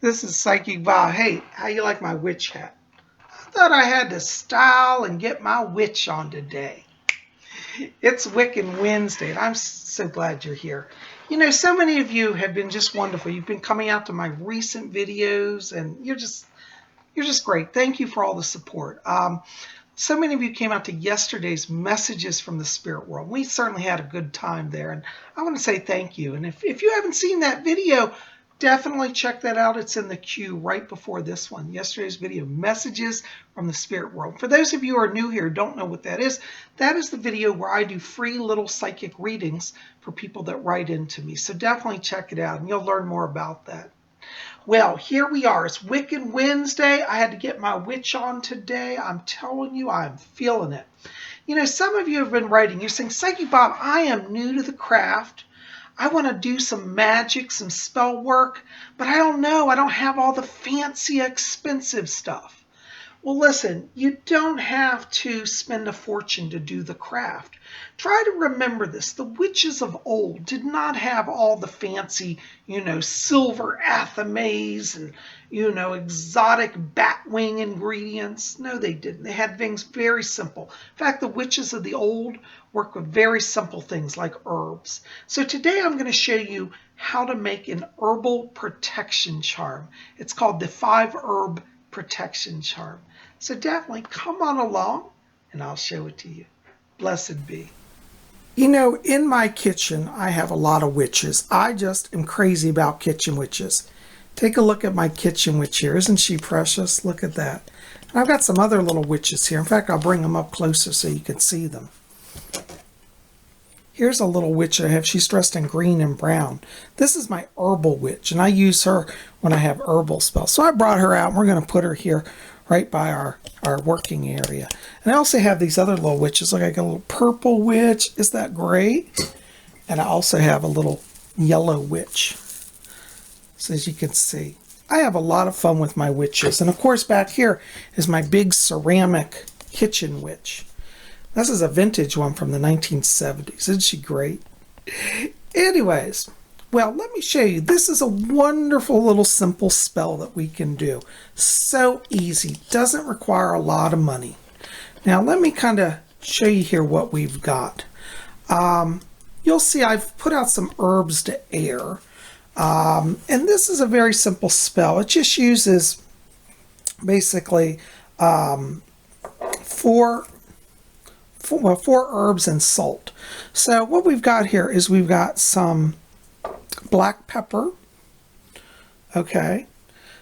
This is Psychic Bob. Hey, how you like my witch hat? I thought I had to style and get my witch on today. It's Wiccan Wednesday, and I'm so glad you're here. You know, so many of you have been just wonderful. You've been coming out to my recent videos, and you're just great. Thank you for all the support. So many of you came out to yesterday's messages from the spirit world. We certainly had a good time there, and I want to say thank you. And if you haven't seen that video, definitely check that out. It's in the queue right before this one. Yesterday's video, Messages from the Spirit World. For those of you who are new here, don't know what that is the video where I do free little psychic readings for people that write into me. So definitely check it out, and you'll learn more about that. Well, here we are. It's Wiccan Wednesday. I had to get my witch on today. I'm telling you, I'm feeling it. You know, some of you have been writing. You're saying, Psychic Bob, I am new to the craft. I want to do some magic, some spell work, but I don't know. I don't have all the fancy, expensive stuff. Well, listen, you don't have to spend a fortune to do the craft. Try to remember this. The witches of old did not have all the fancy, silver athames and, exotic batwing ingredients. No, they didn't. They had things very simple. In fact, the witches of the old work with very simple things like herbs. So today I'm going to show you how to make an herbal protection charm. It's called the 5-herb protection charm. So definitely come on along and I'll show it to you. Blessed be. You know, in my kitchen, I have a lot of witches. I just am crazy about kitchen witches. Take a look at my kitchen witch here. Isn't she precious? Look at that. And I've got some other little witches here. In fact, I'll bring them up closer so you can see them. Here's a little witch I have. She's dressed in green and brown. This is my herbal witch, and I use her when I have herbal spells. So I brought her out, and we're going to put her here right by our working area. And I also have these other little witches. Like I got a little purple witch. Is that great? And I also have a little yellow witch. So as you can see, I have a lot of fun with my witches. And of course, back here is my big ceramic kitchen witch. This is a vintage one from the 1970s. Isn't she great? Anyways, well, let me show you. This is a wonderful little simple spell that we can do. So easy. Doesn't require a lot of money. Now, let me kind of show you here what we've got. You'll see I've put out some herbs to air. And this is a very simple spell. It just uses basically 4 herbs and salt. So what we've got here is we've got some black pepper. Okay,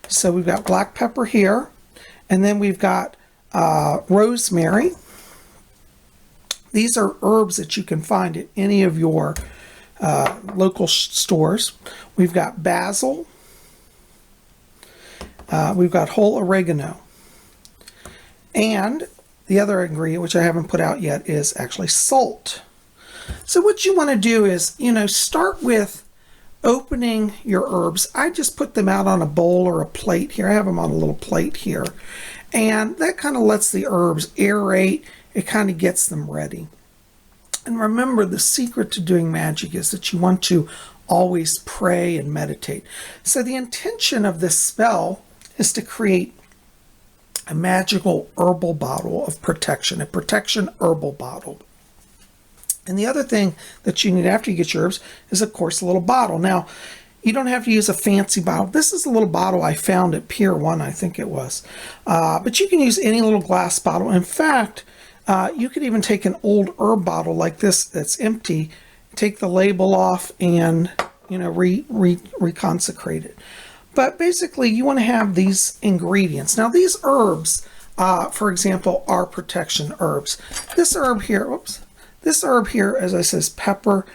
so we've got black pepper here, and then we've got rosemary. These are herbs that you can find at any of your local stores. We've got basil. We've got whole oregano. And the other ingredient, which I haven't put out yet, is actually salt. So what you want to do is, start with opening your herbs. I just put them out on a bowl or a plate here. I have them on a little plate here. And that kind of lets the herbs aerate. It kind of gets them ready. And remember, the secret to doing magic is that you want to always pray and meditate. So the intention of this spell is to create a magical herbal bottle of protection, a protection herbal bottle. And the other thing that you need after you get your herbs is, of course, a little bottle. Now, you don't have to use a fancy bottle. This is a little bottle I found at Pier 1, I think it was. But you can use any little glass bottle. In fact, you could even take an old herb bottle like this that's empty, take the label off, and reconsecrate it. But basically, you want to have these ingredients. Now, these herbs, for example, are protection herbs. This herb here, as I says, pepper,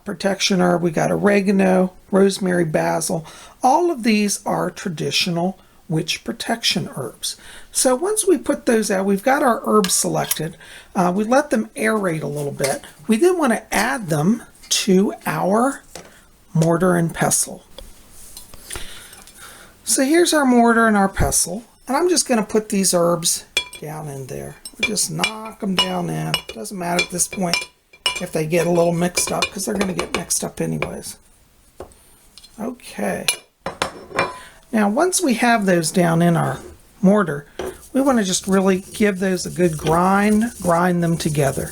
protection herb. We got oregano, rosemary, basil. All of these are traditional witch protection herbs. So once we put those out, we've got our herbs selected. We let them aerate a little bit. We then want to add them to our mortar and pestle. So here's our mortar and our pestle, and I'm just going to put these herbs down in there. We just knock them down in. Doesn't matter at this point if they get a little mixed up, because they're going to get mixed up anyways. Okay. Now, once we have those down in our mortar, we want to just really give those a good grind them together.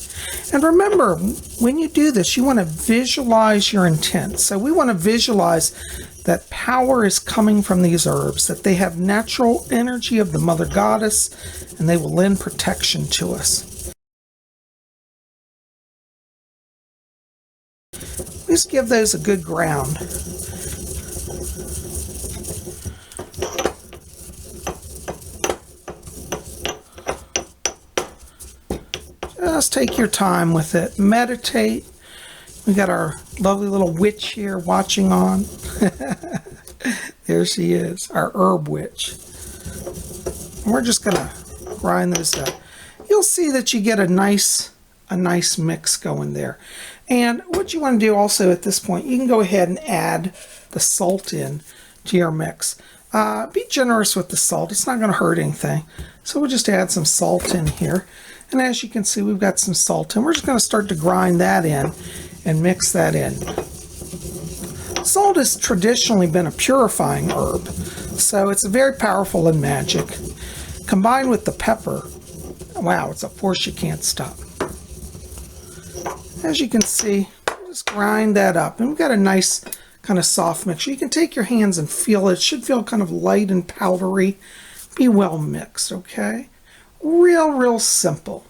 And remember, when you do this, you want to visualize your intent. So we want to visualize that power is coming from these herbs, that they have natural energy of the Mother Goddess, and they will lend protection to us. Just give those a good ground. Just take your time with it. Meditate. We got our lovely little witch here watching on. There she is, our herb witch. And we're just going to grind those up. You'll see that you get a nice mix going there. And what you want to do also at this point, you can go ahead and add the salt in to your mix. Be generous with the salt. It's not going to hurt anything. So we'll just add some salt in here. And as you can see, we've got some salt, and we're just going to start to grind that in and mix that in. Salt has traditionally been a purifying herb, so it's very powerful in magic. Combined with the pepper, wow, it's a force you can't stop. As you can see, just grind that up, and we've got a nice kind of soft mixture. You can take your hands and feel it. It should feel kind of light and powdery. Be well mixed, okay? Real simple.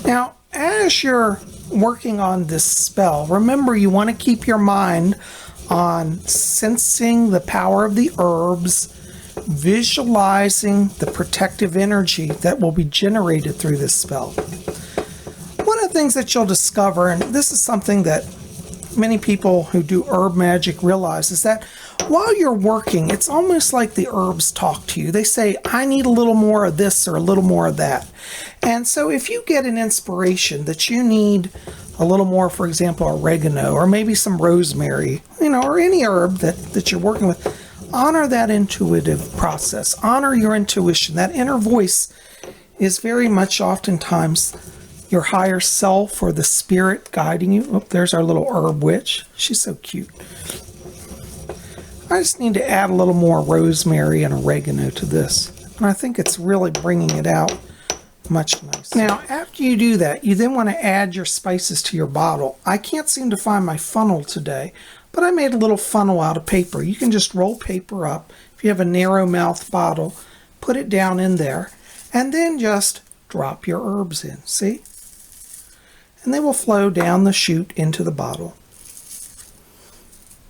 Now, as you're working on this spell, remember you want to keep your mind on sensing the power of the herbs, visualizing the protective energy that will be generated through this spell. One of the things that you'll discover, and this is something that many people who do herb magic realize, is that while you're working, it's almost like the herbs talk to you. They say, I need a little more of this or a little more of that. And so if you get an inspiration that you need a little more, for example, oregano or maybe some rosemary, or any herb that you're working with, honor that intuitive process. Honor your intuition. That inner voice is very much oftentimes your higher self or the spirit guiding you. Oh, there's our little herb witch. She's so cute. I just need to add a little more rosemary and oregano to this. And I think it's really bringing it out much nicer. Now, after you do that, you then want to add your spices to your bottle. I can't seem to find my funnel today, but I made a little funnel out of paper. You can just roll paper up. If you have a narrow mouth bottle, put it down in there, and then just drop your herbs in. See? And they will flow down the chute into the bottle.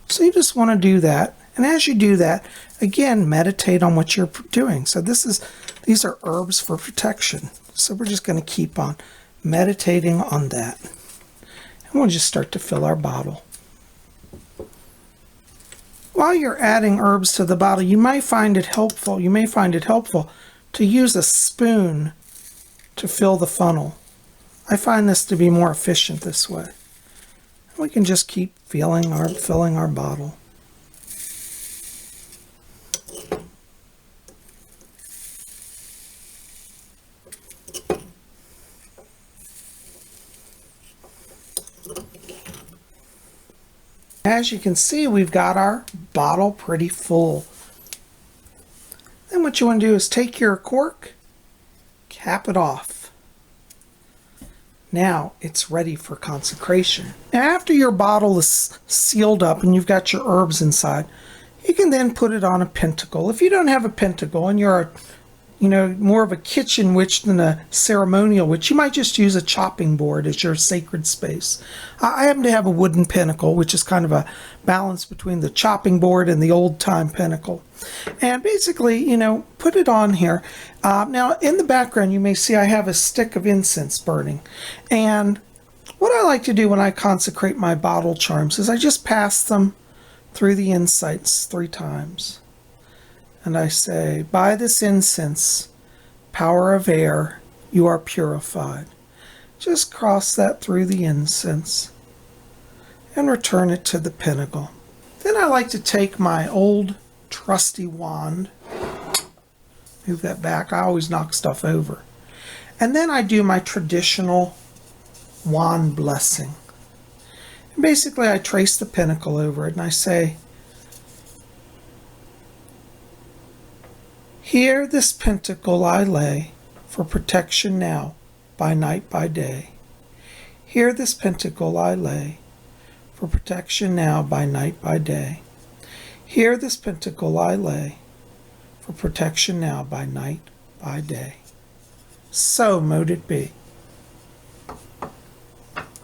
So you just want to do that. And as you do that, again, meditate on what you're doing. So these are herbs for protection. So we're just going to keep on meditating on that. And we'll just start to fill our bottle. While you're adding herbs to the bottle, you may find it helpful to use a spoon to fill the funnel. I find this to be more efficient this way. We can just keep filling our bottle. As you can see, we've got our bottle pretty full. Then what you want to do is take your cork, cap it off. Now it's ready for consecration. Now, after your bottle is sealed up and you've got your herbs inside, you can then put it on a pentacle. If you don't have a pentacle and you're more of a kitchen witch than a ceremonial witch, you might just use a chopping board as your sacred space. I happen to have a wooden pinnacle, which is kind of a balance between the chopping board and the old-time pinnacle. And basically, put it on here. Now, in the background, you may see I have a stick of incense burning. And what I like to do when I consecrate my bottle charms is I just pass them through the incense 3 times. And I say, by this incense, power of air, you are purified. Just cross that through the incense and return it to the pinnacle. Then I like to take my old trusty wand, move that back. I always knock stuff over. And then I do my traditional wand blessing. And basically I trace the pinnacle over it and I say, Here this pentacle I lay, for protection now, by night, by day. Here this pentacle I lay, for protection now, by night, by day. Here this pentacle I lay, for protection now, by night, by day. So mote it be.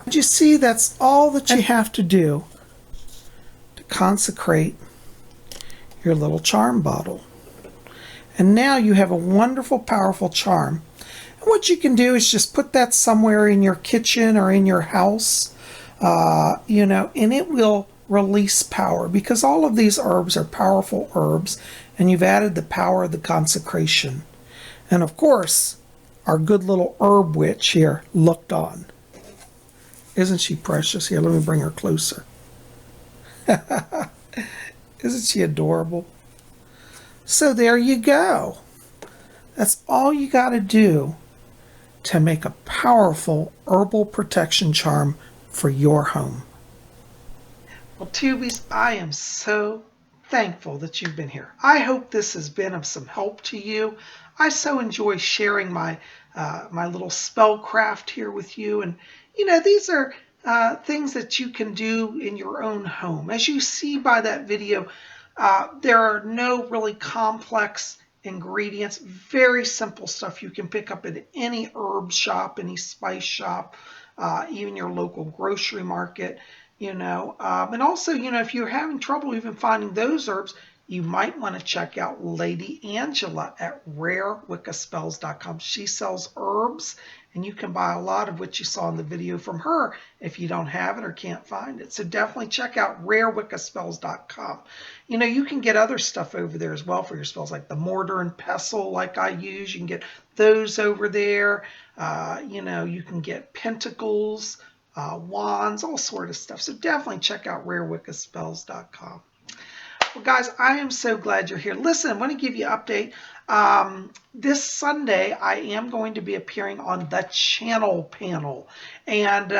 And you see, that's all that you have to do to consecrate your little charm bottle. And now you have a wonderful, powerful charm. And what you can do is just put that somewhere in your kitchen or in your house, and it will release power, because all of these herbs are powerful herbs, and you've added the power of the consecration. And of course, our good little herb witch here looked on. Isn't she precious? Here, let me bring her closer. Isn't she adorable? So there you go. That's all you got to do to make a powerful herbal protection charm for your home. Well, Tubies, I am so thankful that you've been here. I hope this has been of some help to you. I so enjoy sharing my little spellcraft here with you. And, these are things that you can do in your own home. As you see by that video, there are no really complex ingredients, very simple stuff you can pick up at any herb shop, any spice shop, even your local grocery market, and also, if you're having trouble even finding those herbs, you might want to check out Lady Angela at rarewiccaspells.com. She sells herbs, and you can buy a lot of what you saw in the video from her if you don't have it or can't find it. So definitely check out rarewiccaspells.com. You can get other stuff over there as well for your spells, like the mortar and pestle like I use. You can get those over there. You can get pentacles, wands, all sort of stuff. So definitely check out rarewiccaspells.com. Well, guys, I am so glad you're here. Listen, I want to give you an update. This Sunday, I am going to be appearing on the channel panel. And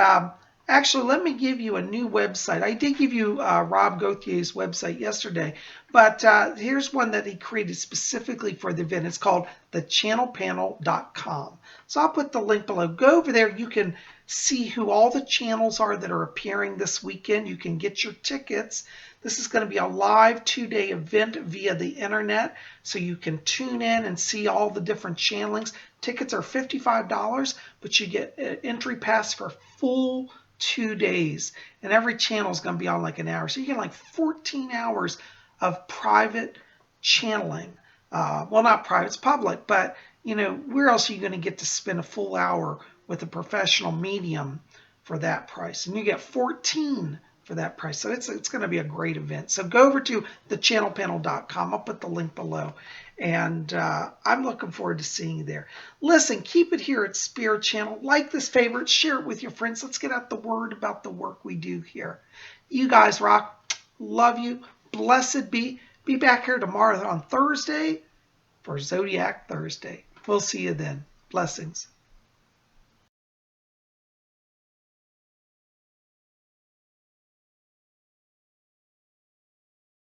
actually, let me give you a new website. I did give you Rob Gauthier's website yesterday, but here's one that he created specifically for the event. It's called thechannelpanel.com. So I'll put the link below. Go over there. You can see who all the channels are that are appearing this weekend. You can get your tickets. This is going to be a live 2-day event via the internet, so you can tune in and see all the different channelings. Tickets are $55, but you get an entry pass for full 2 days, and every channel is going to be on like an hour. So you get like 14 hours of private channeling. Well, not private, it's public, but where else are you going to get to spend a full hour with a professional medium for that price? And you get 14 for that price. So it's going to be a great event. So go over to thechannelpanel.com. I'll put the link below. And I'm looking forward to seeing you there. Listen, keep it here at Spirit Channel. Like this, favorite, share it with your friends. Let's get out the word about the work we do here. You guys rock. Love you. Blessed be. Be back here tomorrow on Thursday for Zodiac Thursday. We'll see you then. Blessings.